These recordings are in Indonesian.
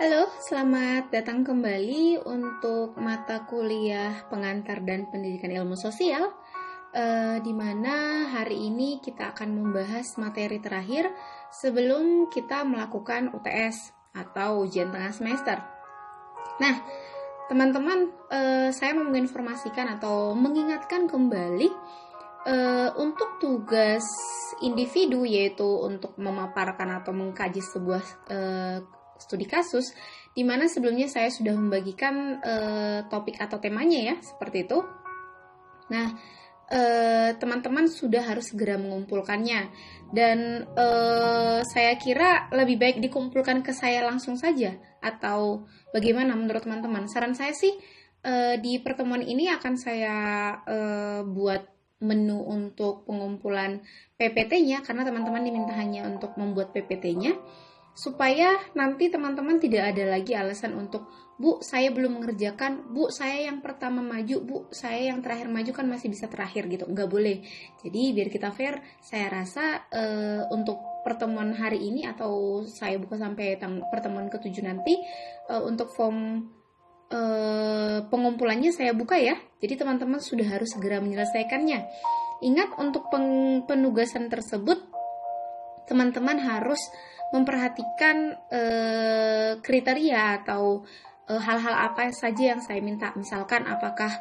Halo, selamat datang kembali untuk mata kuliah pengantar dan pendidikan ilmu sosial, di mana hari ini kita akan membahas materi terakhir sebelum kita melakukan UTS atau ujian tengah semester. Nah, teman-teman, saya mau menginformasikan atau mengingatkan kembali untuk tugas individu, yaitu untuk memaparkan atau mengkaji sebuah studi kasus, di mana sebelumnya saya sudah membagikan topik atau temanya ya, seperti itu. Nah, teman-teman sudah harus segera mengumpulkannya, dan saya kira lebih baik dikumpulkan ke saya langsung saja, atau bagaimana menurut teman-teman? Saran saya sih di pertemuan ini akan saya buat menu untuk pengumpulan PPT-nya, karena teman-teman diminta hanya untuk membuat PPT-nya, supaya nanti teman-teman tidak ada lagi alasan untuk, Bu, saya belum mengerjakan, Bu, saya yang pertama maju, Bu, saya yang terakhir maju, kan masih bisa terakhir gitu. Nggak boleh. Jadi biar kita fair, saya rasa untuk pertemuan hari ini, atau saya buka sampai pertemuan ke-7 nanti, untuk form pengumpulannya saya buka ya. Jadi teman-teman sudah harus segera menyelesaikannya. Ingat, untuk penugasan tersebut teman-teman harus memperhatikan kriteria atau hal-hal apa saja yang saya minta. Misalkan apakah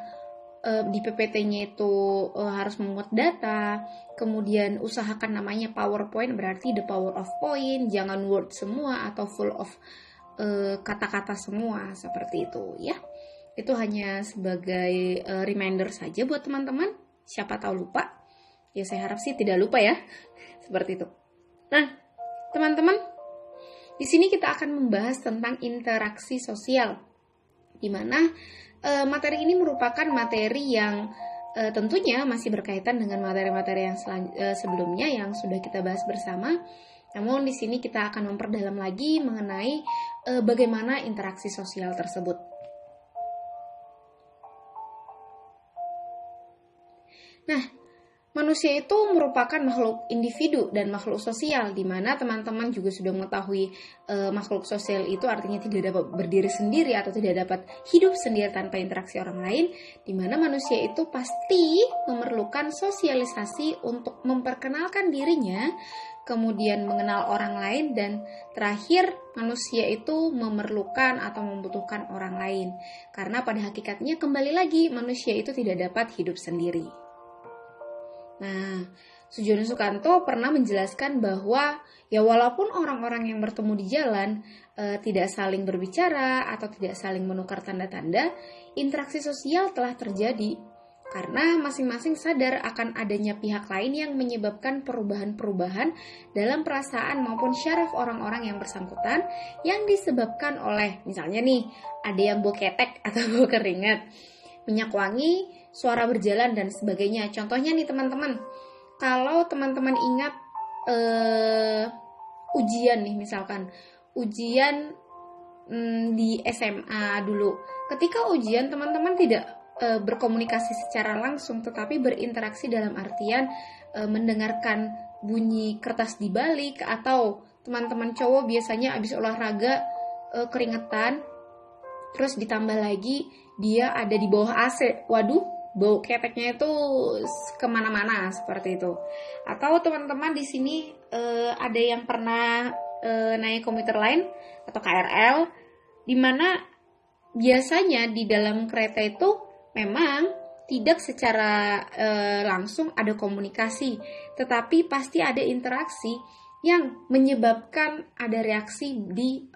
di PPT-nya itu harus memuat data, kemudian usahakan namanya PowerPoint, berarti the power of point, jangan word semua atau full of kata-kata semua, seperti itu ya. Itu hanya sebagai reminder saja buat teman-teman, siapa tahu lupa. Ya saya harap sih tidak lupa ya. Seperti itu. Nah, teman-teman, di sini kita akan membahas tentang interaksi sosial, di mana materi ini merupakan materi yang tentunya masih berkaitan dengan materi-materi yang sebelumnya yang sudah kita bahas bersama. Namun di sini kita akan memperdalam lagi mengenai bagaimana interaksi sosial tersebut. Nah, manusia itu merupakan makhluk individu dan makhluk sosial, di mana teman-teman juga sudah mengetahui makhluk sosial itu artinya tidak dapat berdiri sendiri atau tidak dapat hidup sendiri tanpa interaksi orang lain, di mana manusia itu pasti memerlukan sosialisasi untuk memperkenalkan dirinya, kemudian mengenal orang lain, dan terakhir manusia itu memerlukan atau membutuhkan orang lain. Karena pada hakikatnya kembali lagi manusia itu tidak dapat hidup sendiri. Nah, Sujono Sukanto pernah menjelaskan bahwa ya walaupun orang-orang yang bertemu di jalan tidak saling berbicara atau tidak saling menukar tanda-tanda, interaksi sosial telah terjadi karena masing-masing sadar akan adanya pihak lain yang menyebabkan perubahan-perubahan dalam perasaan maupun syaraf orang-orang yang bersangkutan, yang disebabkan oleh misalnya nih, ada yang bau ketek atau bau keringat, minyak wangi, suara berjalan, dan sebagainya. Contohnya nih teman-teman, kalau teman-teman ingat ujian nih, misalkan ujian di SMA dulu, ketika ujian teman-teman tidak berkomunikasi secara langsung, tetapi berinteraksi dalam artian mendengarkan bunyi kertas di balik, atau teman-teman cowok biasanya habis olahraga keringetan, terus ditambah lagi dia ada di bawah AC, waduh, bau keteknya itu kemana-mana, seperti itu. Atau teman-teman di sini ada yang pernah naik komuter lain atau KRL, di mana biasanya di dalam kereta itu memang tidak secara langsung ada komunikasi, tetapi pasti ada interaksi yang menyebabkan ada reaksi di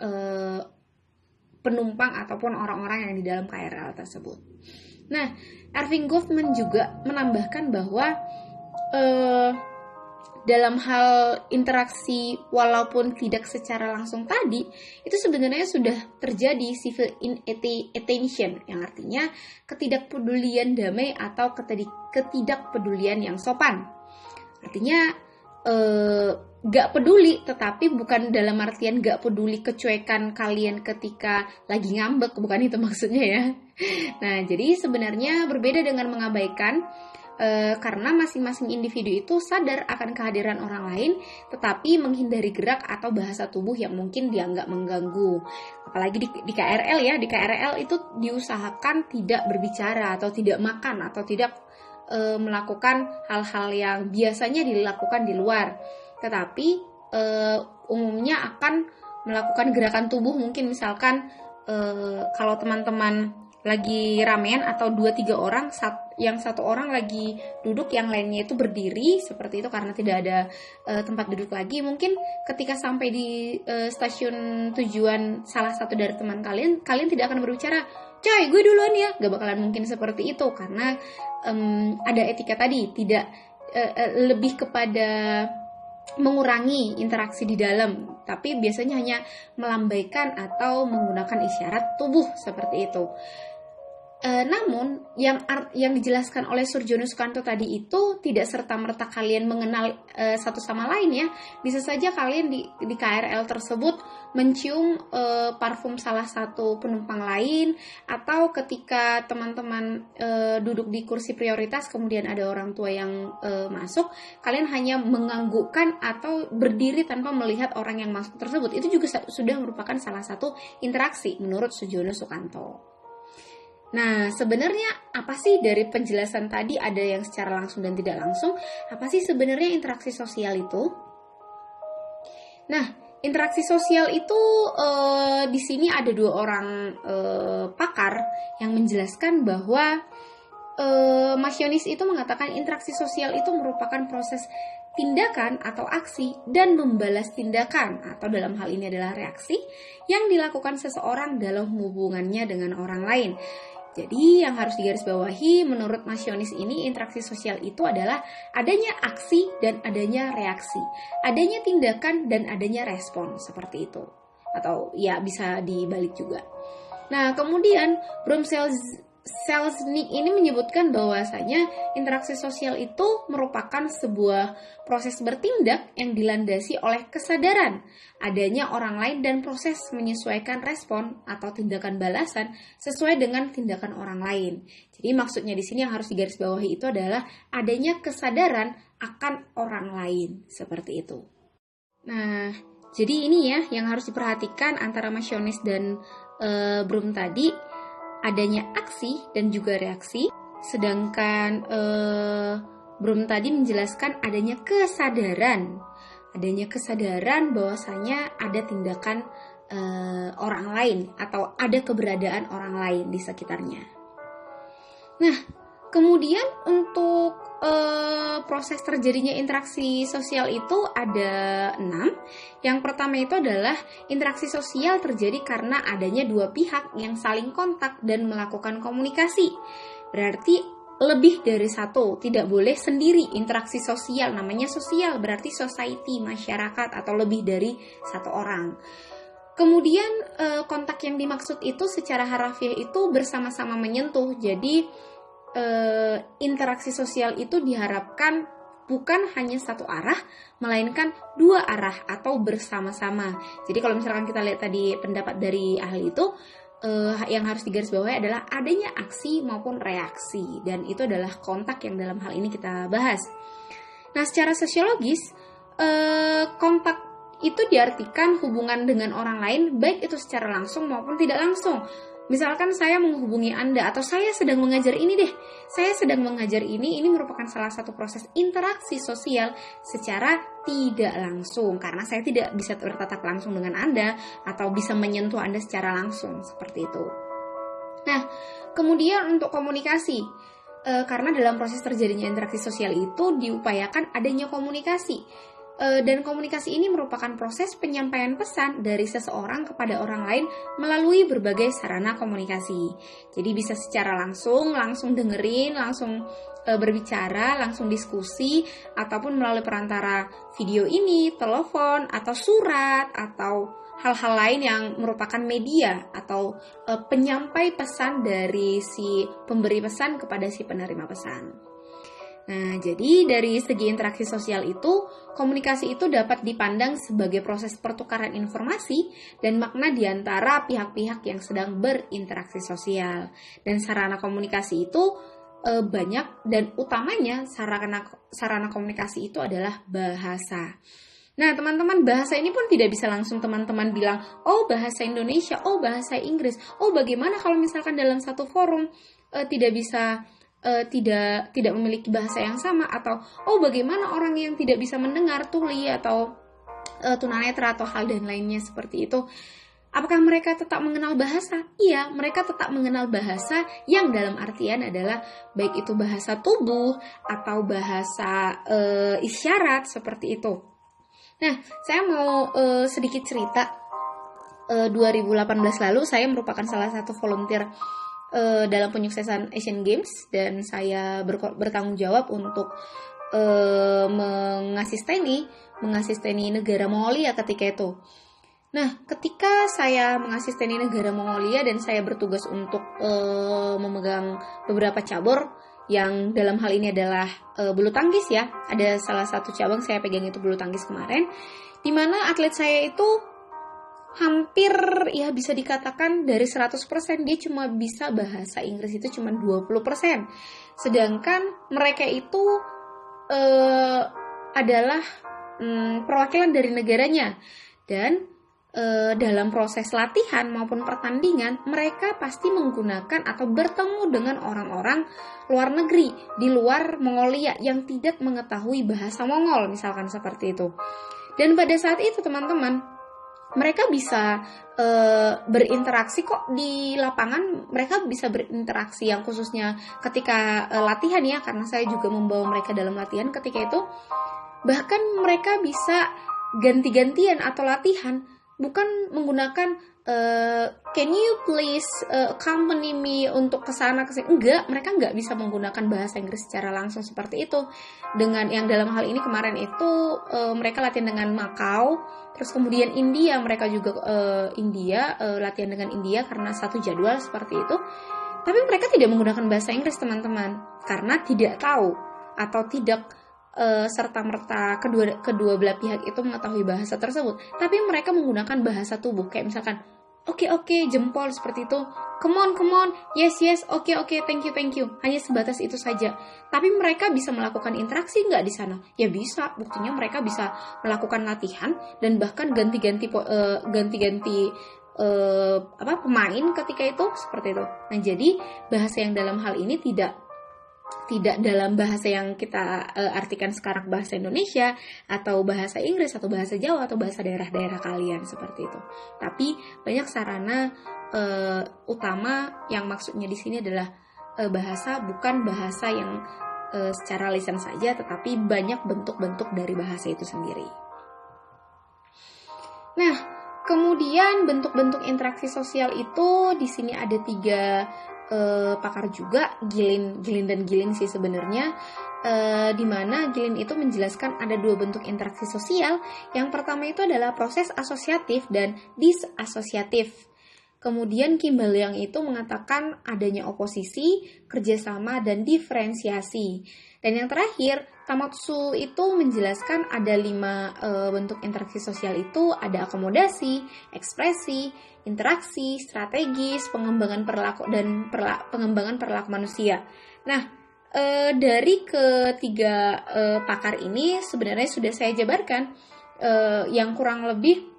penumpang ataupun orang-orang yang di dalam KRL tersebut. Nah, Erving Goffman juga menambahkan bahwa dalam hal interaksi walaupun tidak secara langsung tadi, itu sebenarnya sudah terjadi civil inattention, yang artinya ketidakpedulian damai atau ketidakpedulian yang sopan. Artinya gak peduli, tetapi bukan dalam artian gak peduli kecuekan kalian ketika lagi ngambek, bukan itu maksudnya ya. Nah, jadi sebenarnya berbeda dengan mengabaikan. karena masing-masing individu itu sadar akan kehadiran orang lain, tetapi menghindari gerak atau bahasa tubuh yang mungkin dianggap mengganggu. Apalagi di KRL ya, di KRL itu diusahakan tidak berbicara atau tidak makan atau tidak melakukan hal-hal yang biasanya dilakukan di luar, tetapi umumnya akan melakukan gerakan tubuh. Mungkin misalkan kalau teman-teman lagi ramean atau 2-3 orang, yang satu orang lagi duduk, yang lainnya itu berdiri seperti itu karena tidak ada tempat duduk lagi. Mungkin ketika sampai di stasiun tujuan salah satu dari teman kalian tidak akan berbicara, "Coy, gue duluan ya." Gak bakalan mungkin seperti itu karena ada etika tadi, tidak lebih kepada mengurangi interaksi di dalam, tapi biasanya hanya melambaikan atau menggunakan isyarat tubuh seperti itu. Namun yang dijelaskan oleh Surjono Sukanto tadi itu tidak serta-merta kalian mengenal satu sama lain ya. Bisa saja kalian di KRL tersebut mencium parfum salah satu penumpang lain, atau ketika teman-teman duduk di kursi prioritas kemudian ada orang tua yang masuk, kalian hanya menganggukkan atau berdiri tanpa melihat orang yang masuk tersebut. Itu juga sudah merupakan salah satu interaksi menurut Surjono Sukanto. Nah, sebenarnya apa sih dari penjelasan tadi, ada yang secara langsung dan tidak langsung? Apa sih sebenarnya interaksi sosial itu? Nah, interaksi sosial itu di sini ada 2 orang pakar yang menjelaskan bahwa Marcionis itu mengatakan interaksi sosial itu merupakan proses tindakan atau aksi dan membalas tindakan, atau dalam hal ini adalah reaksi yang dilakukan seseorang dalam hubungannya dengan orang lain. Jadi yang harus digarisbawahi menurut Marcionis ini, interaksi sosial itu adalah adanya aksi dan adanya reaksi, adanya tindakan dan adanya respon, seperti itu. Atau ya bisa dibalik juga. Nah, kemudian Selznick ini menyebutkan bahwasanya interaksi sosial itu merupakan sebuah proses bertindak yang dilandasi oleh kesadaran adanya orang lain dan proses menyesuaikan respon atau tindakan balasan sesuai dengan tindakan orang lain. Jadi maksudnya di sini yang harus digarisbawahi itu adalah adanya kesadaran akan orang lain, seperti itu. Nah, jadi ini ya yang harus diperhatikan antara Marcionis dan Bloom tadi, adanya aksi dan juga reaksi, sedangkan Bloom tadi menjelaskan adanya kesadaran bahwasanya ada tindakan orang lain atau ada keberadaan orang lain di sekitarnya. Nah, kemudian untuk proses terjadinya interaksi sosial itu ada 6. Yang pertama itu adalah interaksi sosial terjadi karena adanya 2 pihak yang saling kontak dan melakukan komunikasi. Berarti lebih dari satu, tidak boleh sendiri. Interaksi sosial namanya sosial, berarti society, masyarakat, atau lebih dari 1 orang. Kemudian kontak yang dimaksud itu secara harafiah itu bersama-sama menyentuh. Jadi interaksi sosial itu diharapkan bukan hanya 1 arah, melainkan 2 arah atau bersama-sama. Jadi kalau misalkan kita lihat tadi pendapat dari ahli itu, yang harus digarisbawahi adalah adanya aksi maupun reaksi, dan itu adalah kontak yang dalam hal ini kita bahas. Nah, secara sosiologis, kontak itu diartikan hubungan dengan orang lain, baik itu secara langsung maupun tidak langsung. Misalkan saya menghubungi Anda, atau saya sedang mengajar ini ini merupakan salah satu proses interaksi sosial secara tidak langsung, karena saya tidak bisa bertatap langsung dengan Anda atau bisa menyentuh Anda secara langsung, seperti itu. Nah, kemudian untuk komunikasi, karena dalam proses terjadinya interaksi sosial itu diupayakan adanya komunikasi. Dan komunikasi ini merupakan proses penyampaian pesan dari seseorang kepada orang lain melalui berbagai sarana komunikasi. Jadi bisa secara langsung dengerin, langsung berbicara, langsung diskusi, ataupun melalui perantara video ini, telepon, atau surat, atau hal-hal lain yang merupakan media atau penyampai pesan dari si pemberi pesan kepada si penerima pesan. Nah, jadi dari segi interaksi sosial itu, komunikasi itu dapat dipandang sebagai proses pertukaran informasi dan makna di antara pihak-pihak yang sedang berinteraksi sosial. Dan sarana komunikasi itu banyak dan utamanya sarana komunikasi itu adalah bahasa. Nah, teman-teman, bahasa ini pun tidak bisa langsung teman-teman bilang, oh bahasa Indonesia, oh bahasa Inggris, oh bagaimana kalau misalkan dalam satu forum tidak bisa tidak memiliki bahasa yang sama, atau oh bagaimana orang yang tidak bisa mendengar, tuli atau tunanetra atau hal dan lainnya seperti itu. Apakah mereka tetap mengenal bahasa? Iya, mereka tetap mengenal bahasa yang dalam artian adalah baik itu bahasa tubuh atau bahasa isyarat seperti itu. Nah, saya mau sedikit cerita. 2018 lalu saya merupakan salah satu volunteer dalam penyuksesan Asian Games dan saya bertanggung jawab untuk mengasisteni negara Mongolia ketika itu. Nah, ketika saya mengasisteni negara Mongolia dan saya bertugas untuk memegang beberapa cabur yang dalam hal ini adalah bulu tangkis ya. Ada salah satu cabang saya pegang itu bulu tangkis kemarin, di mana atlet saya itu hampir ya bisa dikatakan dari 100% dia cuma bisa bahasa Inggris itu cuma 20%. Sedangkan mereka itu adalah perwakilan dari negaranya, dan dalam proses latihan maupun pertandingan mereka pasti menggunakan atau bertemu dengan orang-orang luar negeri di luar Mongolia yang tidak mengetahui bahasa Mongol misalkan seperti itu. Dan pada saat itu teman-teman, mereka bisa berinteraksi kok di lapangan, mereka bisa berinteraksi yang khususnya ketika latihan ya, karena saya juga membawa mereka dalam latihan ketika itu. Bahkan mereka bisa ganti-gantian atau latihan, bukan menggunakan can you please accompany me untuk kesana kesini. Enggak, mereka enggak bisa menggunakan bahasa Inggris secara langsung seperti itu. Dengan yang dalam hal ini kemarin itu mereka latihan dengan Macau, terus kemudian India, mereka juga latihan dengan India karena satu jadwal seperti itu. Tapi mereka tidak menggunakan bahasa Inggris teman-teman, karena tidak tahu atau tidak serta-merta kedua belah pihak itu mengetahui bahasa tersebut, tapi mereka menggunakan bahasa tubuh kayak misalkan oke, jempol seperti itu, come on, yes, oke, thank you, hanya sebatas itu saja. Tapi mereka bisa melakukan interaksi nggak di sana? Ya bisa, buktinya mereka bisa melakukan latihan dan bahkan ganti-ganti pemain ketika itu seperti itu. Nah, jadi bahasa yang dalam hal ini tidak dalam bahasa yang kita artikan sekarang bahasa Indonesia atau bahasa Inggris atau bahasa Jawa atau bahasa daerah-daerah kalian seperti itu. Tapi banyak sarana utama yang maksudnya di sini adalah bahasa, bukan bahasa yang secara lisan saja, tetapi banyak bentuk-bentuk dari bahasa itu sendiri. Nah, kemudian bentuk-bentuk interaksi sosial itu di sini ada 3 pakar juga, Gilin dan Giling sih sebenarnya, di mana Gilin itu menjelaskan ada 2 bentuk interaksi sosial. Yang pertama itu adalah proses asosiatif dan disasosiatif. Kemudian Kimball yang itu mengatakan adanya oposisi, kerjasama, dan diferensiasi. Dan yang terakhir, Tamotsu itu menjelaskan ada 5 bentuk interaksi sosial itu, ada akomodasi, ekspresi, interaksi, strategis, pengembangan perilaku dan pengembangan perilaku manusia. Nah, dari ketiga pakar ini sebenarnya sudah saya jabarkan yang kurang lebih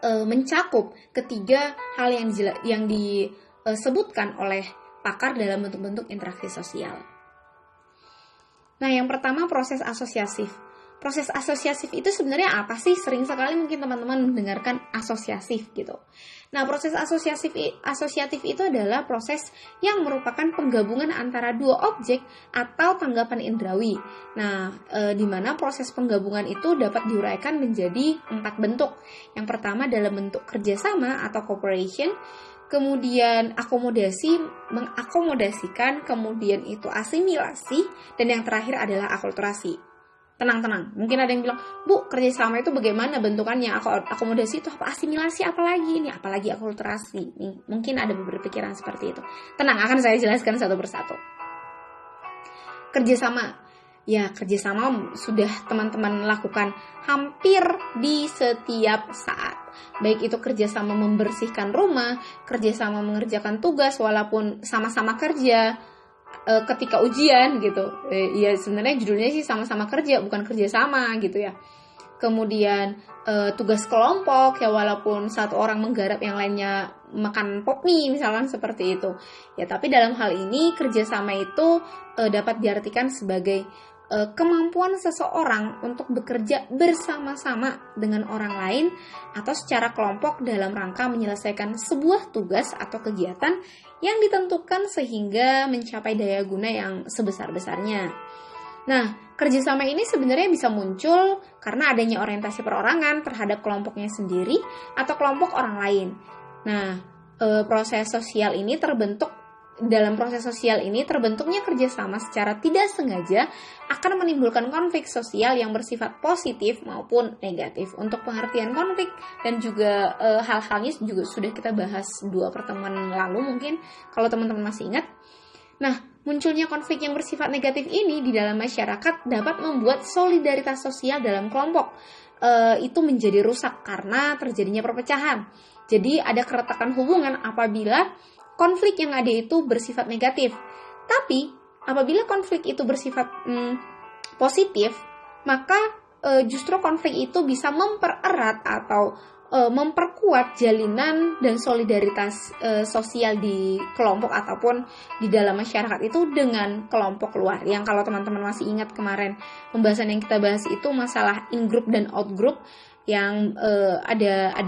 mencakup ketiga hal yang disebutkan oleh pakar dalam bentuk-bentuk interaksi sosial. Nah, yang pertama proses asosiatif. Proses asosiatif itu sebenarnya apa sih? Sering sekali mungkin teman-teman mendengarkan asosiatif gitu. Nah, proses asosiatif itu adalah proses yang merupakan penggabungan antara 2 objek atau tanggapan indrawi. Nah, di mana proses penggabungan itu dapat diuraikan menjadi 4 bentuk. Yang pertama dalam bentuk kerjasama atau cooperation, kemudian akomodasi, mengakomodasikan, kemudian itu asimilasi, dan yang terakhir adalah akulturasi. Tenang, mungkin ada yang bilang, Bu, kerjasama itu bagaimana bentukannya? Akomodasi itu apa? Asimilasi apalagi? Ini apalagi akulturasi? Nih, mungkin ada beberapa pikiran seperti itu. Tenang, akan saya jelaskan satu persatu. Kerjasama. Ya, kerjasama sudah teman-teman lakukan hampir di setiap saat. Baik itu kerjasama membersihkan rumah, kerjasama mengerjakan tugas walaupun sama-sama kerja, ketika ujian gitu. Ya sebenarnya judulnya sih sama-sama kerja, bukan kerja sama gitu ya. Kemudian tugas kelompok ya, walaupun satu orang menggarap yang lainnya makan pop mie misalkan seperti itu ya, tapi dalam hal ini kerjasama itu dapat diartikan sebagai kemampuan seseorang untuk bekerja bersama-sama dengan orang lain atau secara kelompok dalam rangka menyelesaikan sebuah tugas atau kegiatan yang ditentukan sehingga mencapai daya guna yang sebesar-besarnya. Nah, kerjasama ini sebenarnya bisa muncul karena adanya orientasi perorangan terhadap kelompoknya sendiri atau kelompok orang lain. Nah, dalam proses sosial ini terbentuknya kerjasama secara tidak sengaja akan menimbulkan konflik sosial yang bersifat positif maupun negatif. Untuk pengertian konflik dan juga hal-halnya juga sudah kita bahas 2 pertemuan lalu mungkin kalau teman-teman masih ingat. Nah, munculnya konflik yang bersifat negatif ini di dalam masyarakat dapat membuat solidaritas sosial dalam kelompok itu menjadi rusak karena terjadinya perpecahan. Jadi ada keretakan hubungan apabila konflik yang ada itu bersifat negatif. Tapi apabila konflik itu bersifat positif, maka justru konflik itu bisa mempererat atau memperkuat jalinan dan solidaritas sosial di kelompok ataupun di dalam masyarakat itu dengan kelompok luar. Yang kalau teman-teman masih ingat kemarin pembahasan yang kita bahas itu masalah in group dan out group, yang ada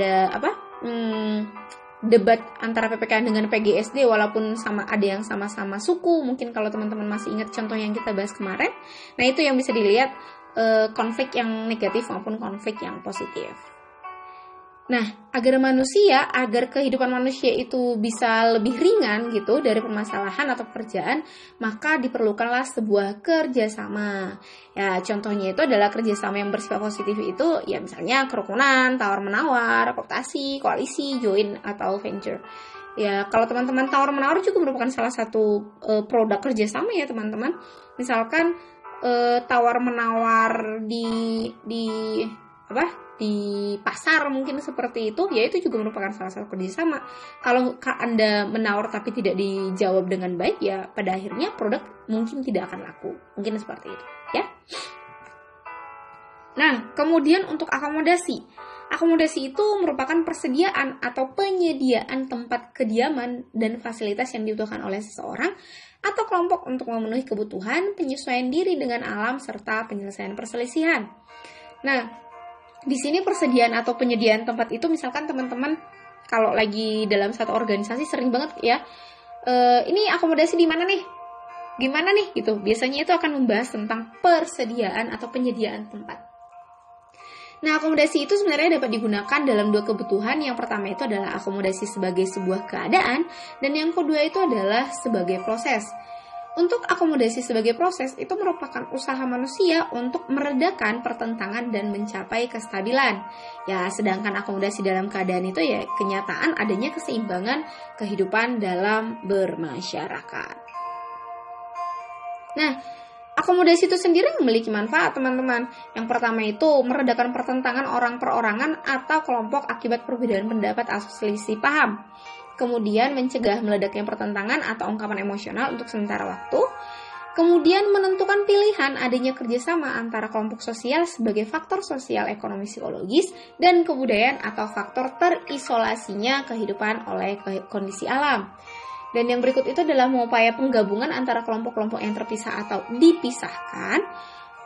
debat antara PPKN dengan PGSD walaupun ada yang sama-sama suku. Mungkin kalau teman-teman masih ingat contoh yang kita bahas kemarin. Nah, itu yang bisa dilihat konflik yang negatif maupun konflik yang positif. Nah, agar kehidupan manusia itu bisa lebih ringan gitu dari permasalahan atau pekerjaan, maka diperlukanlah sebuah kerjasama. Ya, contohnya itu adalah kerjasama yang bersifat positif itu, ya misalnya kerukunan, tawar-menawar, kooptasi, koalisi, join, atau venture. Ya, kalau teman-teman tawar-menawar juga merupakan salah satu produk kerjasama ya teman-teman. Misalkan tawar-menawar di pasar mungkin seperti itu, ya itu juga merupakan salah satu kerjasama. Kalau Anda menawar tapi tidak dijawab dengan baik, ya pada akhirnya produk mungkin tidak akan laku. Mungkin seperti itu, ya. Nah, kemudian untuk akomodasi. Akomodasi itu merupakan persediaan atau penyediaan tempat kediaman dan fasilitas yang dibutuhkan oleh seseorang atau kelompok untuk memenuhi kebutuhan, penyesuaian diri dengan alam, serta penyelesaian perselisihan. Nah, di sini persediaan atau penyediaan tempat itu misalkan teman-teman kalau lagi dalam satu organisasi sering banget ya, ini akomodasi di mana nih? Gimana nih gitu. Biasanya itu akan membahas tentang persediaan atau penyediaan tempat. Nah, akomodasi itu sebenarnya dapat digunakan dalam 2 kebutuhan. Yang pertama itu adalah akomodasi sebagai sebuah keadaan, dan yang kedua itu adalah sebagai proses. Untuk akomodasi sebagai proses itu merupakan usaha manusia untuk meredakan pertentangan dan mencapai kestabilan. Ya, sedangkan akomodasi dalam keadaan itu ya kenyataan adanya keseimbangan kehidupan dalam bermasyarakat. Nah, akomodasi itu sendiri memiliki manfaat, teman-teman. Yang pertama itu meredakan pertentangan orang perorangan atau kelompok akibat perbedaan pendapat atau selisih paham. Kemudian mencegah meledaknya pertentangan atau ungkapan emosional untuk sementara waktu. Kemudian menentukan pilihan adanya kerjasama antara kelompok sosial sebagai faktor sosial, ekonomi, psikologis, dan kebudayaan atau faktor terisolasinya kehidupan oleh kondisi alam. Dan yang berikut itu adalah mengupaya penggabungan antara kelompok-kelompok yang terpisah atau dipisahkan,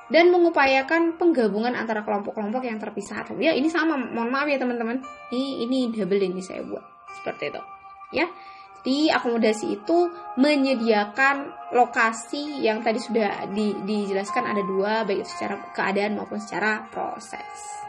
dan mengupayakan penggabungan antara kelompok-kelompok yang terpisah atau ya ini sama, mohon maaf ya teman-teman, ini double ini saya buat seperti itu. Ya, di akomodasi itu menyediakan lokasi yang tadi sudah dijelaskan ada 2, baik secara keadaan maupun secara proses.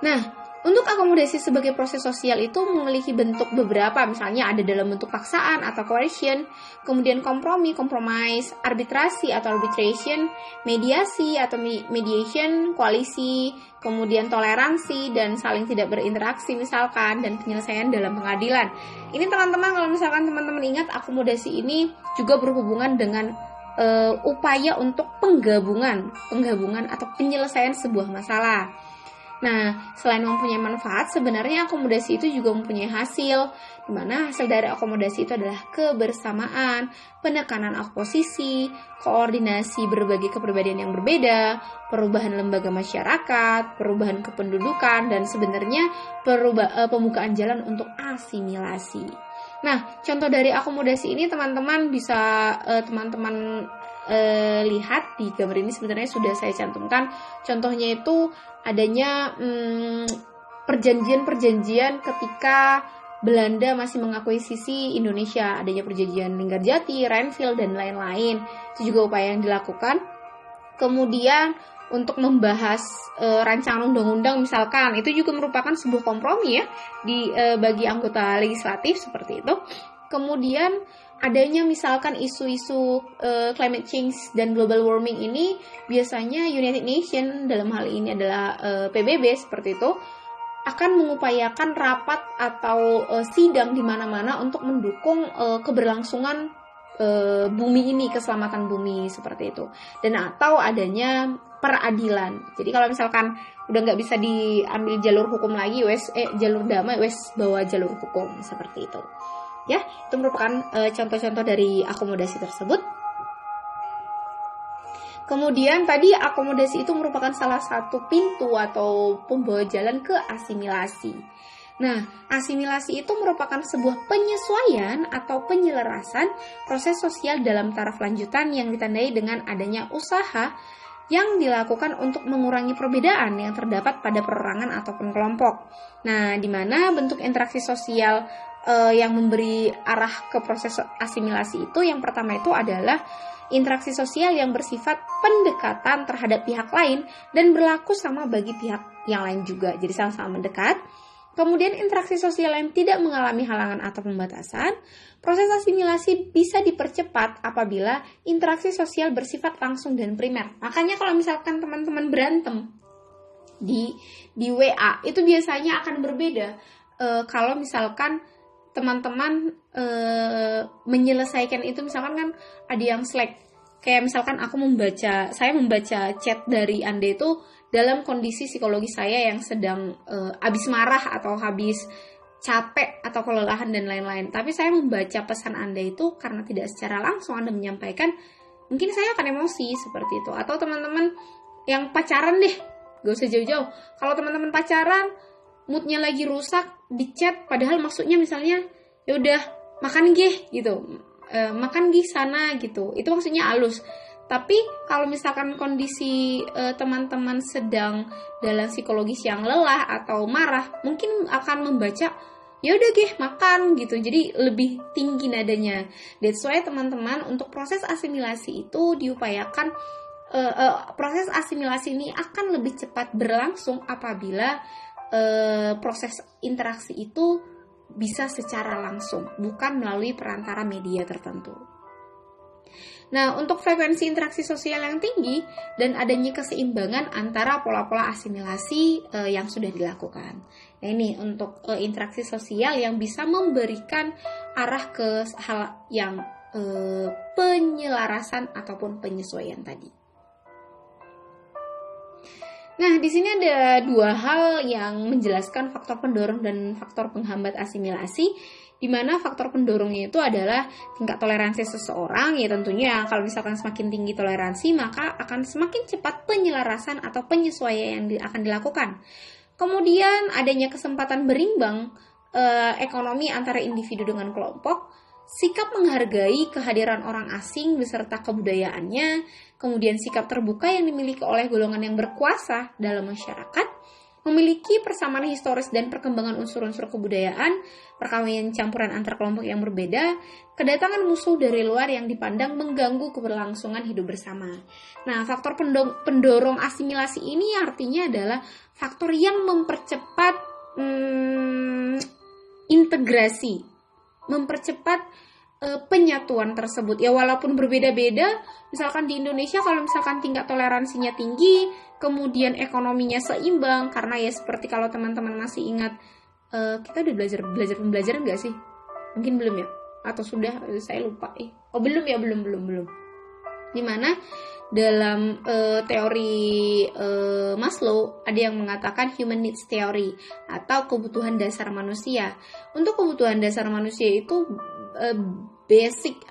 Nah, untuk akomodasi sebagai proses sosial itu memiliki bentuk beberapa, misalnya ada dalam bentuk paksaan atau coercion, kemudian kompromi, compromise, arbitrasi atau arbitration, mediasi atau mediation, koalisi, kemudian toleransi dan saling tidak berinteraksi misalkan, dan penyelesaian dalam pengadilan. Ini teman-teman kalau misalkan teman-teman ingat, akomodasi ini juga berhubungan dengan upaya untuk penggabungan atau penyelesaian sebuah masalah. Nah, selain mempunyai manfaat, sebenarnya akomodasi itu juga mempunyai hasil, di mana hasil dari akomodasi itu adalah kebersamaan, penekanan oposisi, koordinasi berbagai kepribadian yang berbeda, perubahan lembaga masyarakat, perubahan kependudukan, dan sebenarnya pembukaan jalan untuk asimilasi. Nah, contoh dari akomodasi ini teman-teman bisa lihat di gambar ini sebenarnya sudah saya cantumkan. Contohnya itu adanya perjanjian-perjanjian ketika Belanda masih mengakuisisi Indonesia, adanya perjanjian Linggarjati, Renville, dan lain-lain. Itu juga upaya yang dilakukan. Kemudian untuk membahas rancangan undang-undang misalkan, itu juga merupakan sebuah kompromi ya bagi anggota legislatif seperti itu. Kemudian adanya misalkan isu-isu climate change dan global warming ini, biasanya United Nations dalam hal ini adalah PBB seperti itu akan mengupayakan rapat atau sidang di mana-mana untuk mendukung keberlangsungan bumi ini, keselamatan bumi seperti itu, dan atau adanya peradilan. Jadi kalau misalkan udah nggak bisa diambil jalur hukum lagi, jalur damai, bawa jalur hukum seperti itu. Ya, itu merupakan contoh-contoh dari akomodasi tersebut. Kemudian tadi akomodasi itu merupakan salah satu pintu atau pembawa jalan ke asimilasi. Nah, asimilasi itu merupakan sebuah penyesuaian atau penyelarasan proses sosial dalam taraf lanjutan yang ditandai dengan adanya usaha yang dilakukan untuk mengurangi perbedaan yang terdapat pada perorangan ataupun kelompok. Nah, di mana bentuk interaksi sosial yang memberi arah ke proses asimilasi itu, yang pertama itu adalah interaksi sosial yang bersifat pendekatan terhadap pihak lain dan berlaku sama bagi pihak yang lain juga, jadi sama-sama mendekat. Kemudian interaksi sosial yang tidak mengalami halangan atau pembatasan. Proses asimilasi bisa dipercepat apabila interaksi sosial bersifat langsung dan primer. Makanya kalau misalkan teman-teman berantem di WA, itu biasanya akan berbeda kalau misalkan teman-teman menyelesaikan itu, misalkan kan ada yang Slack, kayak misalkan saya membaca chat dari Anda itu dalam kondisi psikologi saya yang sedang habis marah atau habis capek atau kelelahan dan lain-lain, tapi saya membaca pesan Anda itu karena tidak secara langsung Anda menyampaikan, mungkin saya akan emosi seperti itu. Atau teman-teman yang pacaran deh, gak usah jauh-jauh, kalau teman-teman pacaran moodnya lagi rusak di chat, padahal maksudnya misalnya ya udah makan gih gitu, makan gih sana gitu, itu maksudnya halus. Tapi kalau misalkan kondisi teman-teman sedang dalam psikologis yang lelah atau marah, mungkin akan membaca ya udah gih makan gitu, jadi lebih tinggi nadanya. That's why teman-teman untuk proses asimilasi itu diupayakan, proses asimilasi ini akan lebih cepat berlangsung apabila proses interaksi itu bisa secara langsung, bukan melalui perantara media tertentu. Nah, untuk frekuensi interaksi sosial yang tinggi dan adanya keseimbangan antara pola-pola asimilasi yang sudah dilakukan. Nah, ini untuk interaksi sosial yang bisa memberikan arah ke hal yang penyelarasan ataupun penyesuaian tadi. Nah, di sini ada dua hal yang menjelaskan faktor pendorong dan faktor penghambat asimilasi, di mana faktor pendorongnya itu adalah tingkat toleransi seseorang. Ya tentunya kalau misalkan semakin tinggi toleransi, maka akan semakin cepat penyelarasan atau penyesuaian yang akan dilakukan. Kemudian adanya kesempatan berimbang ekonomi antara individu dengan kelompok, sikap menghargai kehadiran orang asing beserta kebudayaannya, kemudian sikap terbuka yang dimiliki oleh golongan yang berkuasa dalam masyarakat, memiliki persamaan historis dan perkembangan unsur-unsur kebudayaan, perkawinan campuran antar kelompok yang berbeda, kedatangan musuh dari luar yang dipandang mengganggu keberlangsungan hidup bersama. Nah, faktor pendorong asimilasi ini artinya adalah faktor yang mempercepat integrasi, mempercepat penyatuan tersebut. Ya walaupun berbeda-beda, misalkan di Indonesia kalau misalkan tingkat toleransinya tinggi, kemudian ekonominya seimbang, karena ya seperti kalau teman-teman masih ingat, kita udah belajar pembelajaran nggak sih? Mungkin belum ya? Atau sudah? Saya lupa. Oh belum ya, belum. Dimana dalam teori Maslow ada yang mengatakan human needs theory atau kebutuhan dasar manusia. Untuk kebutuhan dasar manusia itu basic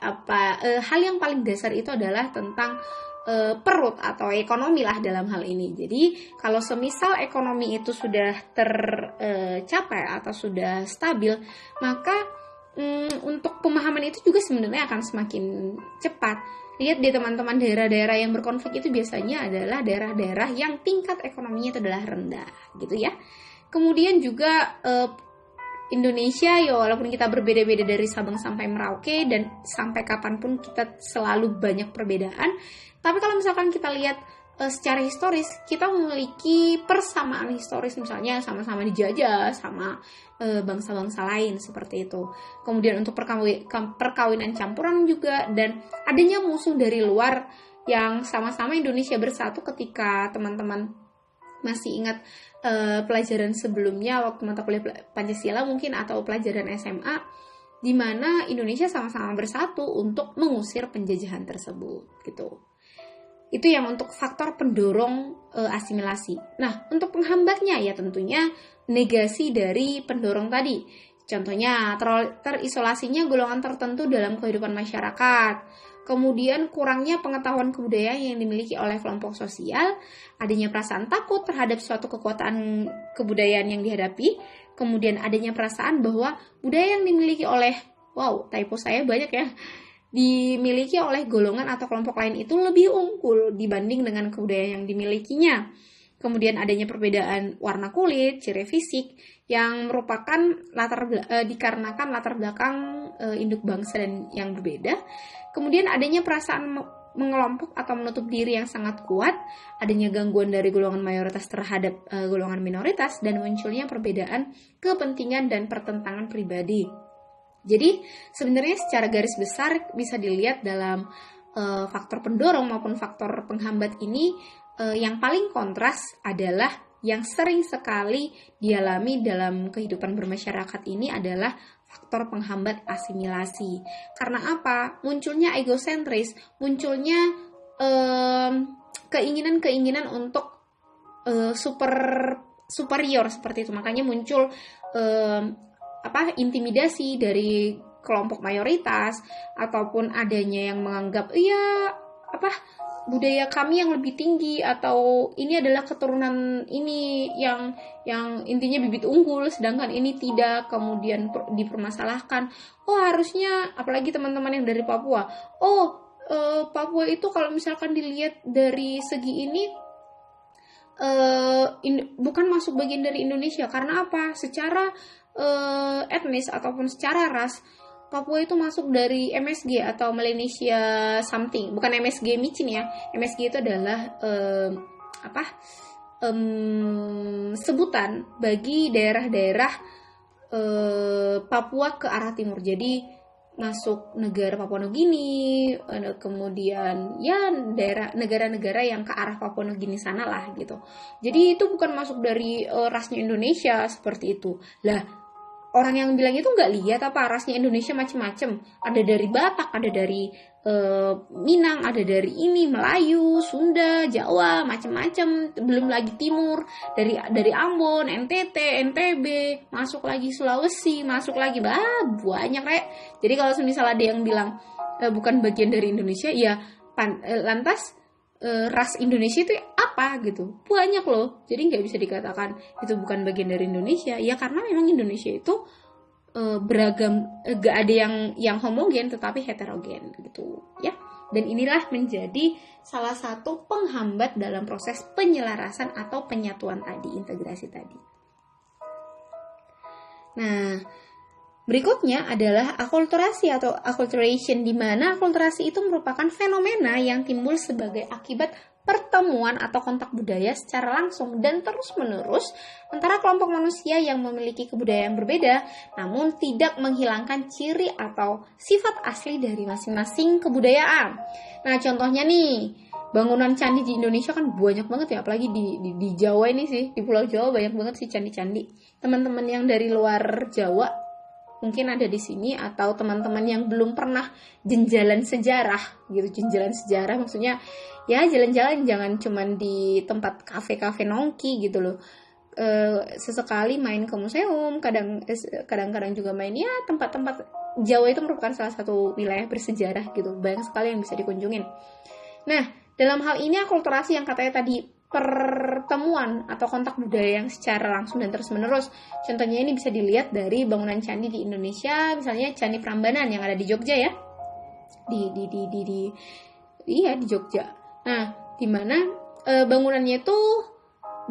hal yang paling dasar itu adalah tentang perut atau ekonomi lah dalam hal ini. Jadi kalau semisal ekonomi itu sudah tercapai atau sudah stabil, maka untuk pemahaman itu juga sebenarnya akan semakin cepat. Lihat di teman-teman daerah-daerah yang berkonflik itu biasanya adalah daerah-daerah yang tingkat ekonominya itu adalah rendah, gitu ya. Kemudian juga Indonesia ya walaupun kita berbeda-beda dari Sabang sampai Merauke dan sampai kapanpun kita selalu banyak perbedaan, tapi kalau misalkan kita lihat secara historis kita memiliki persamaan historis, misalnya sama-sama dijajah sama bangsa-bangsa lain seperti itu. Kemudian untuk perkawinan campuran juga, dan adanya musuh dari luar yang sama-sama Indonesia bersatu. Ketika teman-teman masih ingat pelajaran sebelumnya waktu mata kuliah Pancasila mungkin atau pelajaran SMA, di mana Indonesia sama-sama bersatu untuk mengusir penjajahan tersebut gitu. Itu yang untuk faktor pendorong asimilasi. Nah, untuk penghambatnya ya tentunya negasi dari pendorong tadi. Contohnya terisolasinya golongan tertentu dalam kehidupan masyarakat. Kemudian kurangnya pengetahuan kebudayaan yang dimiliki oleh kelompok sosial, adanya perasaan takut terhadap suatu kekuatan kebudayaan yang dihadapi, kemudian adanya perasaan bahwa budaya yang dimiliki oleh, typo saya banyak ya, dimiliki oleh golongan atau kelompok lain itu lebih unggul dibanding dengan kebudayaan yang dimilikinya. Kemudian adanya perbedaan warna kulit, ciri fisik yang merupakan dikarenakan latar belakang induk bangsa dan yang berbeda. Kemudian adanya perasaan mengelompok atau menutup diri yang sangat kuat, adanya gangguan dari golongan mayoritas terhadap golongan minoritas, dan munculnya perbedaan kepentingan dan pertentangan pribadi. Jadi sebenarnya secara garis besar bisa dilihat dalam faktor pendorong maupun faktor penghambat ini, yang paling kontras adalah yang sering sekali dialami dalam kehidupan bermasyarakat ini adalah faktor penghambat asimilasi. Karena apa? Munculnya egosentris, munculnya keinginan-keinginan untuk superior seperti itu. Makanya muncul intimidasi dari kelompok mayoritas, ataupun adanya yang menganggap budaya kami yang lebih tinggi, atau ini adalah keturunan ini yang intinya bibit unggul sedangkan ini tidak, kemudian dipermasalahkan. Harusnya, apalagi teman-teman yang dari Papua, Papua itu kalau misalkan dilihat dari segi ini bukan masuk bagian dari Indonesia. Karena apa? Secara etnis ataupun secara ras, Papua itu masuk dari MSG atau Melanesia something, bukan MSG micin ya. MSG itu adalah sebutan bagi daerah-daerah Papua ke arah timur. Jadi masuk negara Papua Nugini, kemudian ya negara-negara yang ke arah Papua Nugini sana lah gitu. Jadi itu bukan masuk dari rasnya Indonesia seperti itu. Lah, orang yang bilang itu nggak lihat apa rasnya Indonesia macam-macam. Ada dari Batak, ada dari Minang, ada dari ini Melayu, Sunda, Jawa, macam-macam. Belum lagi timur, dari Ambon, NTT, NTB, masuk lagi Sulawesi, masuk lagi banyak kayak. Jadi kalau misal ada yang bilang bukan bagian dari Indonesia, ya lantas ras Indonesia itu apa gitu, banyak loh. Jadi nggak bisa dikatakan itu bukan bagian dari Indonesia ya, karena memang Indonesia itu beragam, gak ada yang homogen tetapi heterogen gitu ya. Dan inilah menjadi salah satu penghambat dalam proses penyelarasan atau penyatuan tadi, integrasi tadi. Nah, berikutnya adalah akulturasi atau acculturation, di mana akulturasi itu merupakan fenomena yang timbul sebagai akibat pertemuan atau kontak budaya secara langsung dan terus-menerus antara kelompok manusia yang memiliki kebudayaan berbeda, namun tidak menghilangkan ciri atau sifat asli dari masing-masing kebudayaan. Nah, contohnya nih, bangunan candi di Indonesia kan banyak banget ya, apalagi di Jawa ini sih, di Pulau Jawa banyak banget sih candi-candi. Teman-teman yang dari luar Jawa mungkin ada di sini, atau teman-teman yang belum pernah jenjalan sejarah gitu. Jenjalan sejarah maksudnya ya jalan-jalan, jangan cuman di tempat kafe-kafe nongki gitu loh. Sesekali main ke museum, kadang-kadang juga main ya tempat-tempat. Jawa itu merupakan salah satu wilayah bersejarah gitu, banyak sekali yang bisa dikunjungin. Nah, dalam hal ini akulturasi yang katanya tadi pertemuan atau kontak budaya yang secara langsung dan terus-menerus. Contohnya ini bisa dilihat dari bangunan candi di Indonesia, misalnya Candi Prambanan yang ada di Jogja ya. Di Jogja. Nah, di mana bangunannya itu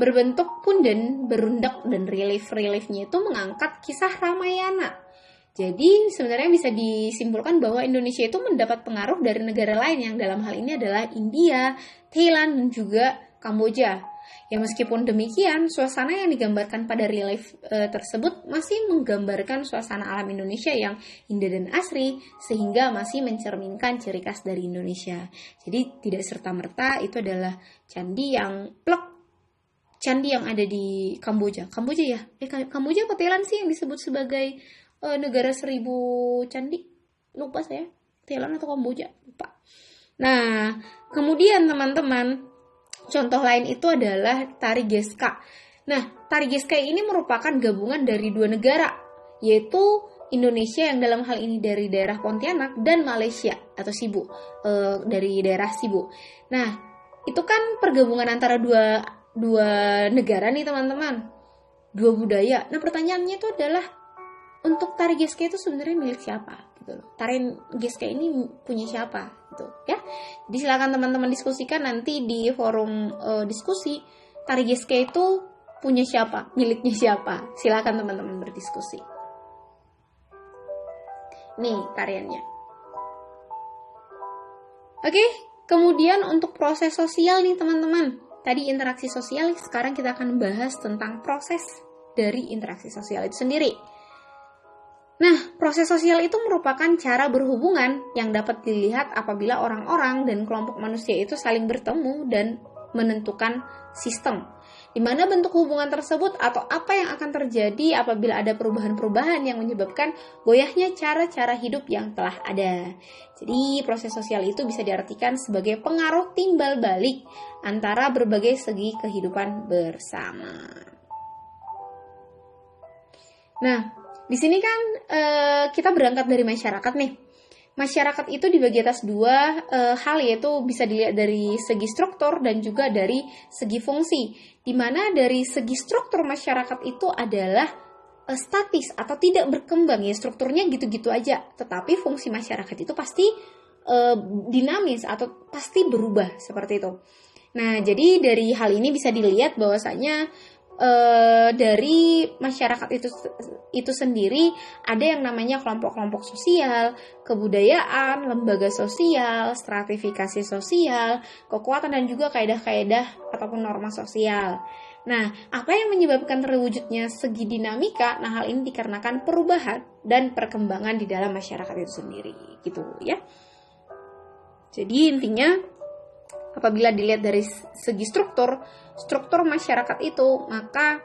berbentuk punden, berundak, dan relief-reliefnya itu mengangkat kisah Ramayana. Jadi sebenarnya bisa disimpulkan bahwa Indonesia itu mendapat pengaruh dari negara lain yang dalam hal ini adalah India, Thailand, dan juga Kamboja. Ya meskipun demikian, suasana yang digambarkan pada relief tersebut masih menggambarkan suasana alam Indonesia yang indah dan asri, sehingga masih mencerminkan ciri khas dari Indonesia. Jadi tidak serta-merta itu adalah candi yang candi yang ada di Kamboja. Kamboja ya? Kamboja apa Thailand sih yang disebut sebagai negara 1000 candi? Lupa saya. Thailand atau Kamboja? Lupa. Nah, kemudian teman-teman, contoh lain itu adalah Tari Geska. Nah, Tari Geska ini merupakan gabungan dari dua negara, yaitu Indonesia yang dalam hal ini dari daerah Pontianak dan Malaysia atau Sibu, dari daerah Sibu. Nah, itu kan pergabungan antara dua negara nih teman-teman, dua budaya. Nah, pertanyaannya itu adalah untuk Tari Geska itu sebenarnya milik siapa gitu loh. Tari Geska ini punya siapa gitu ya. Jadi silakan teman-teman diskusikan nanti di forum diskusi, Tari Geska itu punya siapa, miliknya siapa. Silakan teman-teman berdiskusi. Nih tariannya. Oke, kemudian untuk proses sosial nih teman-teman. Tadi interaksi sosial, sekarang kita akan bahas tentang proses dari interaksi sosial itu sendiri. Nah, proses sosial itu merupakan cara berhubungan yang dapat dilihat apabila orang-orang dan kelompok manusia itu saling bertemu dan menentukan sistem. Di mana bentuk hubungan tersebut atau apa yang akan terjadi apabila ada perubahan-perubahan yang menyebabkan goyahnya cara-cara hidup yang telah ada. Jadi, proses sosial itu bisa diartikan sebagai pengaruh timbal balik antara berbagai segi kehidupan bersama. Nah, di sini kan kita berangkat dari masyarakat nih. Masyarakat itu dibagi atas dua hal, yaitu bisa dilihat dari segi struktur dan juga dari segi fungsi. Di mana dari segi struktur masyarakat itu adalah statis atau tidak berkembang ya, strukturnya gitu-gitu aja. Tetapi fungsi masyarakat itu pasti dinamis atau pasti berubah seperti itu. Nah, jadi dari hal ini bisa dilihat bahwasanya dari masyarakat itu sendiri ada yang namanya kelompok-kelompok sosial, kebudayaan, lembaga sosial, stratifikasi sosial, kekuatan dan juga kaedah-kaedah ataupun norma sosial. Nah, apa yang menyebabkan terwujudnya segi dinamika? Nah, hal ini dikarenakan perubahan dan perkembangan di dalam masyarakat itu sendiri, gitu ya. Jadi intinya apabila dilihat dari segi struktur masyarakat itu, maka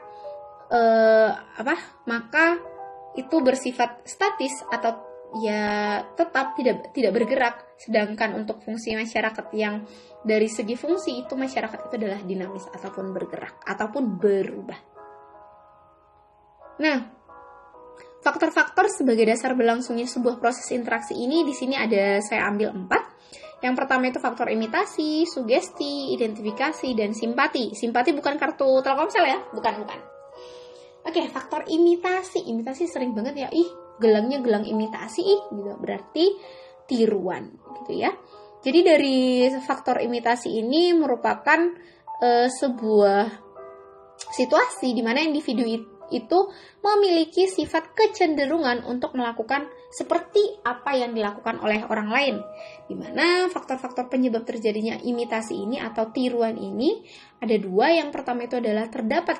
itu bersifat statis atau ya tetap tidak bergerak. Sedangkan untuk fungsi masyarakat yang dari segi fungsi itu, masyarakat itu adalah dinamis ataupun bergerak ataupun berubah. Nah, faktor-faktor sebagai dasar berlangsungnya sebuah proses interaksi ini di sini ada saya ambil 4. Yang pertama itu faktor imitasi, sugesti, identifikasi, dan simpati. Simpati bukan kartu Telkomsel ya, bukan. Oke, faktor imitasi. Imitasi sering banget ya, gelangnya gelang imitasi, gitu. Berarti tiruan, gitu ya. Jadi dari faktor imitasi ini merupakan sebuah situasi di mana individu itu memiliki sifat kecenderungan untuk melakukan seperti apa yang dilakukan oleh orang lain. Di mana faktor-faktor penyebab terjadinya imitasi ini atau tiruan ini ada 2. Yang pertama itu adalah terdapat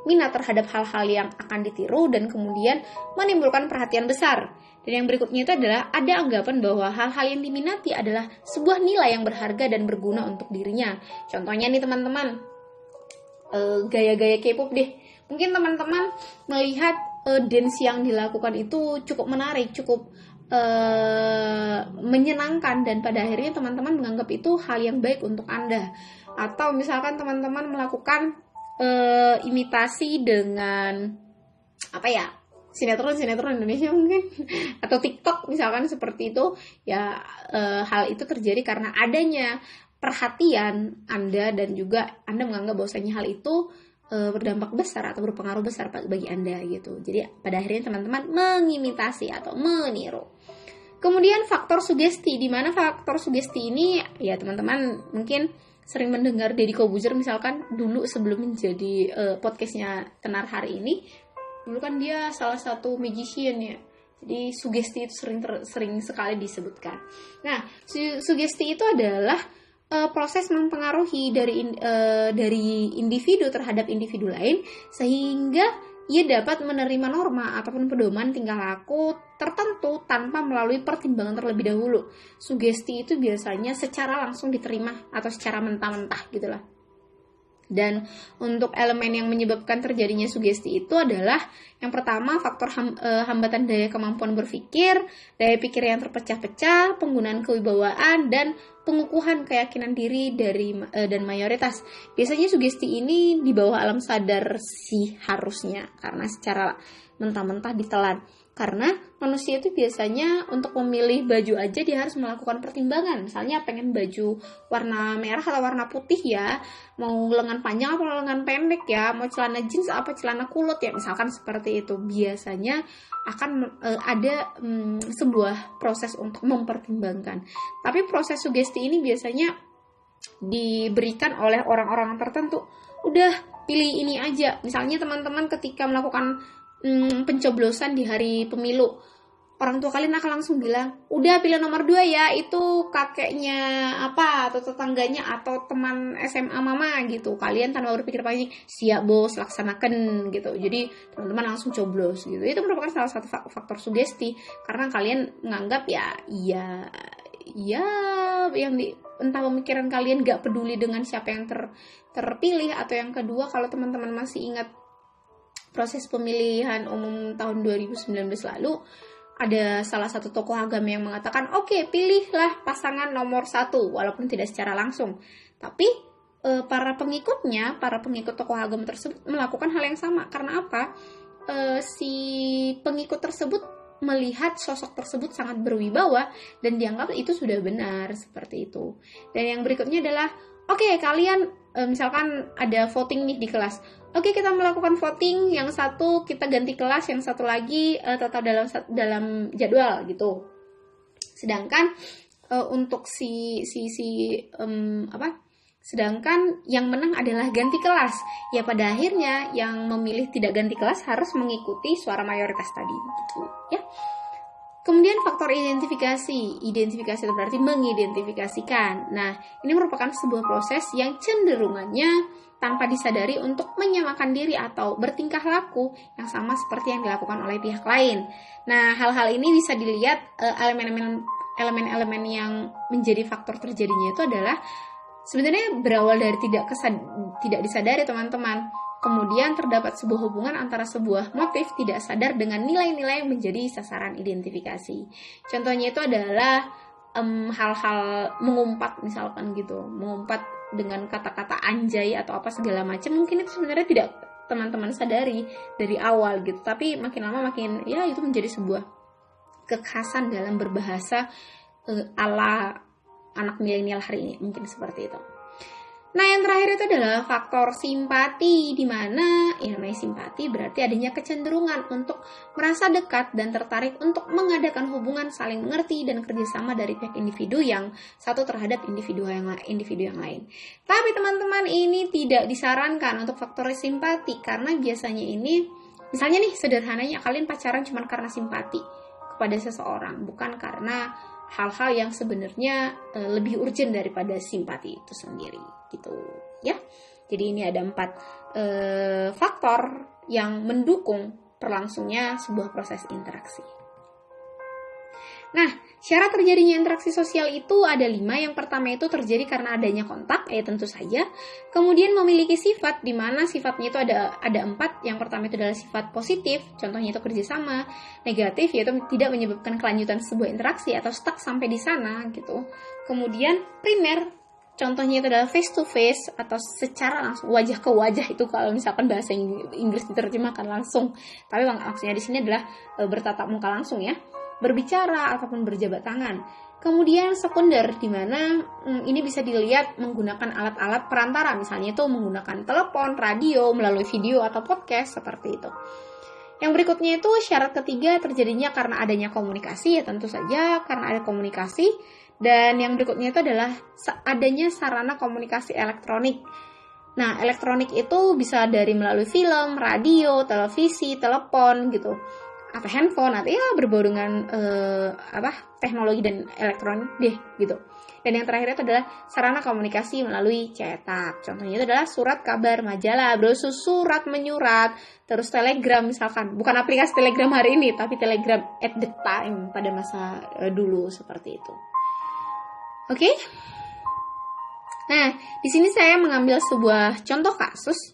minat terhadap hal-hal yang akan ditiru dan kemudian menimbulkan perhatian besar. Dan yang berikutnya itu adalah ada anggapan bahwa hal-hal yang diminati adalah sebuah nilai yang berharga dan berguna untuk dirinya. Contohnya nih teman-teman, gaya-gaya K-pop deh. Mungkin teman-teman melihat dance yang dilakukan itu cukup menarik, cukup menyenangkan, dan pada akhirnya teman-teman menganggap itu hal yang baik untuk Anda. Atau misalkan teman-teman melakukan imitasi dengan apa ya, sinetron Indonesia mungkin atau TikTok misalkan seperti itu ya, hal itu terjadi karena adanya perhatian Anda, dan juga Anda menganggap bahwasanya hal itu berdampak besar atau berpengaruh besar bagi Anda gitu. Jadi pada akhirnya teman-teman mengimitasi atau meniru. Kemudian faktor sugesti, di mana faktor sugesti ini ya teman-teman mungkin sering mendengar Deddy Corbuzier misalkan dulu sebelum menjadi podcastnya Tenar hari ini. Dulu kan dia salah satu magician ya. Jadi sugesti itu sering sekali disebutkan. Nah, sugesti itu adalah proses mempengaruhi dari individu terhadap individu lain sehingga ia dapat menerima norma ataupun pedoman tingkah laku tertentu tanpa melalui pertimbangan terlebih dahulu. Sugesti itu biasanya secara langsung diterima atau secara mentah-mentah gitulah. Dan untuk elemen yang menyebabkan terjadinya sugesti itu adalah yang pertama faktor hambatan daya kemampuan berpikir, daya pikir yang terpecah-pecah, penggunaan kewibawaan, dan pengukuhan keyakinan diri dan mayoritas. Biasanya sugesti ini di bawah alam sadar sih harusnya, karena secara mentah-mentah ditelan. Karena manusia itu biasanya untuk memilih baju aja dia harus melakukan pertimbangan. Misalnya pengen baju warna merah atau warna putih ya, mau lengan panjang atau lengan pendek ya, mau celana jeans apa celana kulot ya, misalkan seperti itu. Biasanya akan ada sebuah proses untuk mempertimbangkan. Tapi proses sugesti ini biasanya diberikan oleh orang-orang tertentu. Udah pilih ini aja. Misalnya teman-teman ketika melakukan pencoblosan di hari pemilu, orang tua kalian akan langsung bilang, udah pilih nomor 2 ya, itu kakeknya apa atau tetangganya atau teman SMA mama gitu. Kalian tanpa berpikir panjang, siap bos, laksanakan gitu. Jadi teman-teman langsung coblos gitu. Itu merupakan salah satu faktor sugesti karena kalian menganggap ya yang entah pemikiran kalian gak peduli dengan siapa yang terpilih. Atau yang kedua, kalau teman-teman masih ingat proses pemilihan umum tahun 2019 lalu, ada salah satu tokoh agama yang mengatakan, oke, pilihlah pasangan nomor 1, walaupun tidak secara langsung. Tapi para pengikut tokoh agama tersebut melakukan hal yang sama. Karena apa? Si pengikut tersebut melihat sosok tersebut sangat berwibawa dan dianggap itu sudah benar, seperti itu. Dan yang berikutnya adalah, oke, kalian misalkan ada voting nih di kelas. Oke, kita melakukan voting, yang satu kita ganti kelas, yang satu lagi tetap dalam jadwal gitu. Sedangkan untuk sedangkan yang menang adalah ganti kelas. Ya pada akhirnya yang memilih tidak ganti kelas harus mengikuti suara mayoritas tadi gitu, ya. Kemudian faktor identifikasi. Identifikasi itu berarti mengidentifikasikan. Nah, ini merupakan sebuah proses yang cenderungannya tanpa disadari untuk menyamakan diri atau bertingkah laku yang sama seperti yang dilakukan oleh pihak lain. Nah, hal-hal ini bisa dilihat elemen-elemen yang menjadi faktor terjadinya itu adalah sebenarnya berawal dari tidak disadari teman-teman. Kemudian terdapat sebuah hubungan antara sebuah motif tidak sadar dengan nilai-nilai yang menjadi sasaran identifikasi. Contohnya itu adalah hal-hal mengumpat misalkan gitu, mengumpat dengan kata-kata anjay atau apa segala macam. Mungkin itu sebenarnya tidak teman-teman sadari dari awal gitu, tapi makin lama makin ya itu menjadi sebuah kekhasan dalam berbahasa ala anak milenial hari ini, mungkin seperti itu. Nah, yang terakhir itu adalah faktor simpati, di mana yang namanya simpati berarti adanya kecenderungan untuk merasa dekat dan tertarik untuk mengadakan hubungan saling mengerti dan kerjasama dari pihak individu yang satu terhadap individu yang lain. Tapi teman-teman, ini tidak disarankan untuk faktor simpati karena biasanya ini, misalnya nih sederhananya kalian pacaran cuma karena simpati kepada seseorang, bukan karena hal-hal yang sebenarnya lebih urgent daripada simpati itu sendiri gitu ya. Jadi ini ada 4 faktor yang mendukung berlangsungnya sebuah proses interaksi. Nah, syarat terjadinya interaksi sosial itu ada 5. Yang pertama itu terjadi karena adanya kontak, tentu saja. Kemudian memiliki sifat, di mana sifatnya itu ada 4. Yang pertama itu adalah sifat positif, contohnya itu kerjasama. Negatif, yaitu tidak menyebabkan kelanjutan sebuah interaksi atau stuck sampai di sana gitu. Kemudian primer, contohnya itu adalah face to face atau secara langsung, wajah ke wajah, itu kalau misalkan bahasa Inggris diterjemahkan langsung. Tapi maksudnya di sini adalah bertatap muka langsung ya, berbicara ataupun berjabat tangan. Kemudian sekunder, di mana ini bisa dilihat menggunakan alat-alat perantara, misalnya itu menggunakan telepon, radio, melalui video atau podcast seperti itu. Yang berikutnya itu syarat ketiga terjadinya karena adanya komunikasi, ya tentu saja karena ada komunikasi. Dan yang berikutnya itu adalah adanya sarana komunikasi elektronik. Nah, elektronik itu bisa dari melalui film, radio, televisi, telepon gitu, atau handphone, atau ya berbau dengan teknologi dan elektronik deh gitu. Dan yang terakhir itu adalah sarana komunikasi melalui cetak. Contohnya itu adalah surat kabar, majalah, brosur, surat menyurat, terus telegram misalkan. Bukan aplikasi telegram hari ini, tapi telegram at the time pada masa dulu seperti itu. Oke? Nah, di sini saya mengambil sebuah contoh kasus,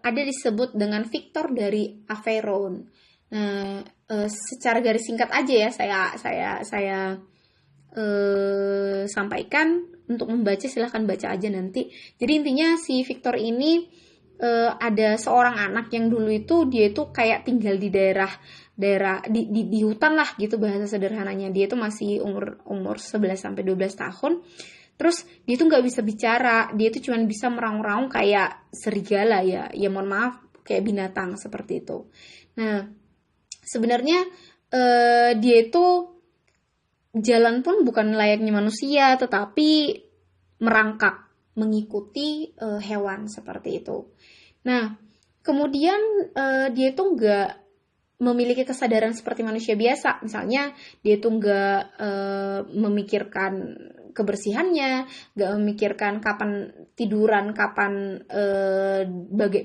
ada disebut dengan Victor dari Aveyron. Nah, secara garis singkat aja ya saya sampaikan. Untuk membaca silahkan baca aja nanti. Jadi intinya si Victor ini ada seorang anak yang dulu itu dia itu kayak tinggal di daerah di hutan lah gitu bahasa sederhananya. Dia itu masih umur 11 sampai 12 tahun. Terus dia tuh nggak bisa bicara, dia tuh cuma bisa meraung-raung kayak serigala ya mohon maaf, kayak binatang seperti itu. Nah, sebenarnya dia itu jalan pun bukan layaknya manusia, tetapi merangkak mengikuti hewan seperti itu. Nah, kemudian dia itu nggak memiliki kesadaran seperti manusia biasa. Misalnya dia itu nggak memikirkan kebersihannya, gak memikirkan kapan tiduran, kapan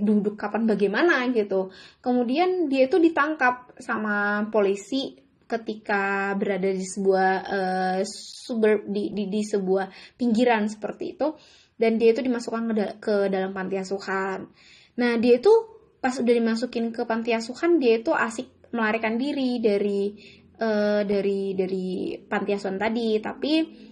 duduk, kapan bagaimana gitu. Kemudian dia itu ditangkap sama polisi ketika berada di sebuah suburb, di sebuah pinggiran seperti itu, dan dia itu dimasukkan ke dalam panti asuhan. Nah, dia itu pas udah dimasukin ke panti asuhan, dia itu asik melarikan diri dari panti asuhan tadi, tapi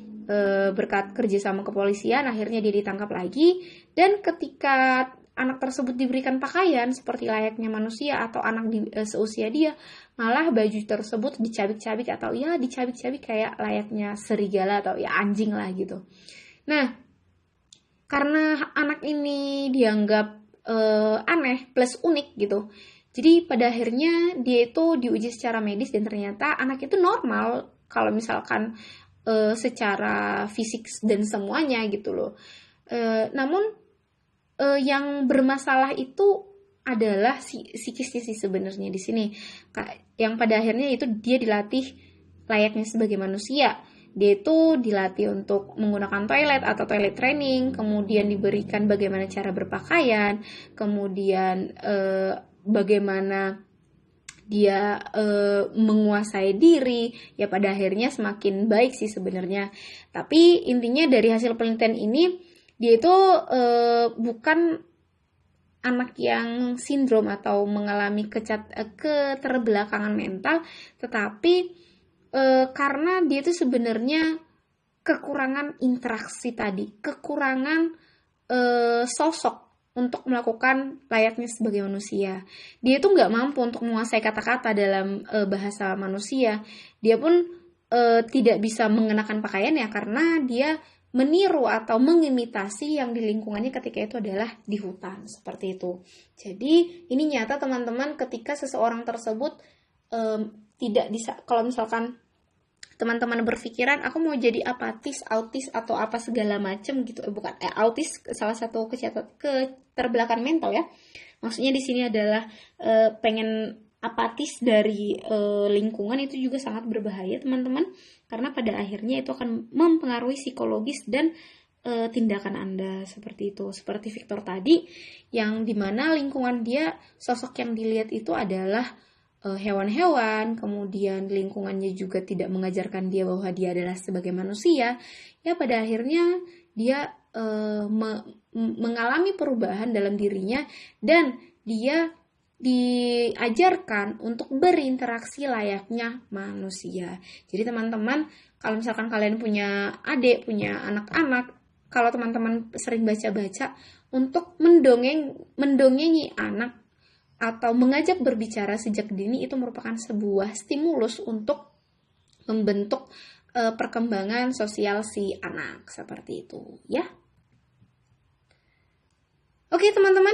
berkat kerjasama kepolisian akhirnya dia ditangkap lagi. Dan ketika anak tersebut diberikan pakaian seperti layaknya manusia atau anak seusia dia, malah baju tersebut dicabik-cabik atau ya dicabik-cabik kayak layaknya serigala atau ya anjing lah gitu. Nah, karena anak ini dianggap aneh plus unik gitu, jadi pada akhirnya dia itu diuji secara medis dan ternyata anak itu normal kalau misalkan secara fisik dan semuanya gitu loh. Namun yang bermasalah itu adalah psikisnya sih sebenarnya di sini. Yang pada akhirnya itu dia dilatih layaknya sebagai manusia. Dia itu dilatih untuk menggunakan toilet atau toilet training, kemudian diberikan bagaimana cara berpakaian, kemudian bagaimana dia menguasai diri, ya pada akhirnya semakin baik sih sebenarnya. Tapi intinya dari hasil penelitian ini, dia itu bukan anak yang sindrom atau mengalami keterbelakangan mental, tetapi karena dia itu sebenarnya kekurangan interaksi tadi, kekurangan sosok untuk melakukan layaknya sebagai manusia. Dia itu nggak mampu untuk menguasai kata-kata dalam bahasa manusia. Dia pun tidak bisa mengenakan pakaian ya karena dia meniru atau mengimitasi yang di lingkungannya ketika itu adalah di hutan seperti itu. Jadi ini nyata teman-teman, ketika seseorang tersebut tidak bisa, kalau misalkan teman-teman berpikiran aku mau jadi apatis, autis atau apa segala macam gitu, bukan autis salah satu keterbelakangan mental ya. Maksudnya di sini adalah pengen apatis dari lingkungan, itu juga sangat berbahaya teman-teman, karena pada akhirnya itu akan mempengaruhi psikologis dan tindakan Anda seperti itu. Seperti Victor tadi, yang dimana lingkungan dia, sosok yang dilihat itu adalah hewan-hewan, kemudian lingkungannya juga tidak mengajarkan dia bahwa dia adalah sebagai manusia, ya pada akhirnya dia mengalami perubahan dalam dirinya dan dia diajarkan untuk berinteraksi layaknya manusia. Jadi teman-teman, kalau misalkan kalian punya adik, punya anak-anak, kalau teman-teman sering baca-baca, untuk mendongengi anak atau mengajak berbicara sejak dini itu merupakan sebuah stimulus untuk membentuk perkembangan sosial si anak, seperti itu ya. Oke teman-teman,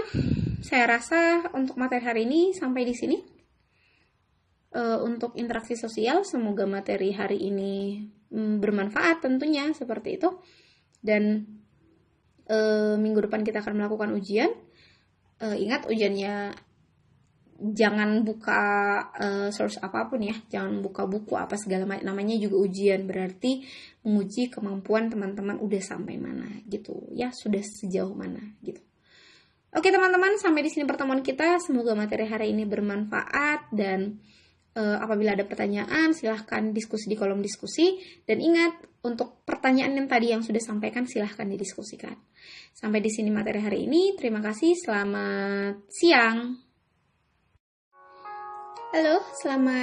saya rasa untuk materi hari ini sampai di sini. Untuk interaksi sosial, semoga materi hari ini bermanfaat tentunya, seperti itu. Dan minggu depan kita akan melakukan ujian. Ingat ujiannya jangan buka source apapun ya, jangan buka buku apa segala macam, namanya juga ujian, berarti menguji kemampuan teman-teman udah sampai mana gitu ya, sudah sejauh mana gitu. Oke teman-teman, sampai di sini pertemuan kita. Semoga materi hari ini bermanfaat dan apabila ada pertanyaan silahkan diskusi di kolom diskusi. Dan ingat, untuk pertanyaan yang tadi yang sudah sampaikan silahkan didiskusikan. Sampai di sini materi hari ini. Terima kasih, selamat siang. Halo, selamat